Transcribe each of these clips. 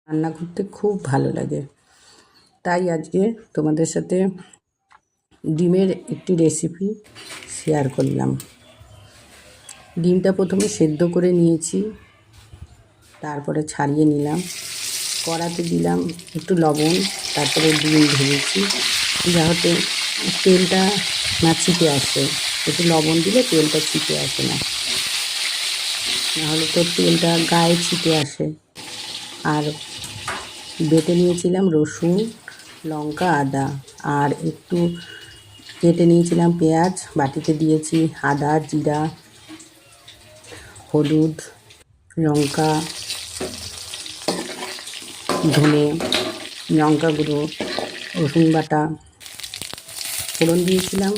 রান্না করতে খুব ভালো লাগে, তাই আজকে তোমাদের সাথে ডিমের একটি রেসিপি শেয়ার করলাম। ডিমটা প্রথমে সেদ্ধ করে নিয়েছি, তারপরে ছাড়িয়ে নিলাম, কড়াতে দিলাম একটু লবণ, তারপরে ডিম ভেজেছি যাতে তেলটা না ছিটে আসে। একটু লবণ দিলে তেলটা ছিটে আসে না, নাহলে তো তেলটা গায়ে ছিটে আসে। আর বেটে নিয়েছিলাম রসুন, লঙ্কা, আদা, আর একটু কেটে নিয়েছিলাম পেঁয়াজ, বাটিতে দিয়েছি আদা, জিরা, হলুদ, লঙ্কা, ধনে, লঙ্কা গুঁড়ো, রসুন বাটা, ফোড়ন দিয়েছিলাম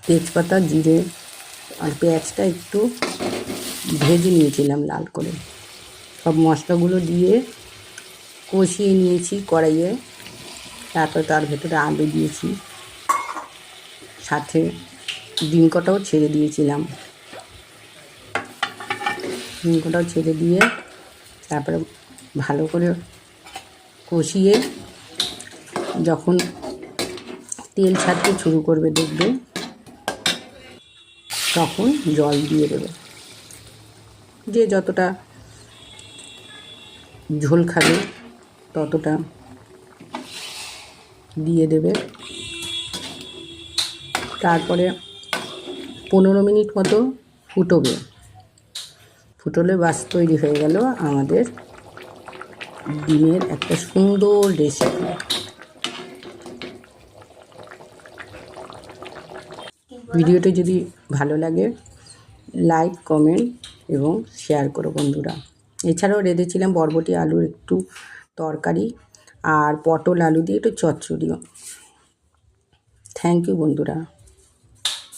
তেজপাতা, জিরে, আর পেঁয়াজটা একটু ভেজে নিয়েছিলাম লাল করে। সব মশলাগুলো দিয়ে কষিয়ে নিয়েছি কড়াইয়ে। তারপর তার ভেতরে আলু দিয়েছি, সাথে ডিম কটাও ছেড়ে দিয়েছিলাম। ডিম কটাও ছেড়ে দিয়ে তারপরে ভালো করে কষিয়ে যখন তেল ছাড়তে শুরু করবে দেখবে, তখন জল দিয়ে দেবে। যে যতটা ঝোল খাবে ততটা দিয়ে দেবে। তারপরে 15 মিনিট মতো ফুটলে বাস তৈরি হয়ে গেল আমাদের ডিমের একটা সুন্দর রেসিপি। ভিডিওটি যদি ভালো লাগে লাইক, কমেন্ট এবং শেয়ার করো বন্ধুরা। এছাড়াও রেঁধেছিলাম বরবটি আলুর একটু তরকারি আর পটল আলু দিয়ে একটু চচ্চড়িও। থ্যাংক ইউ বন্ধুরা।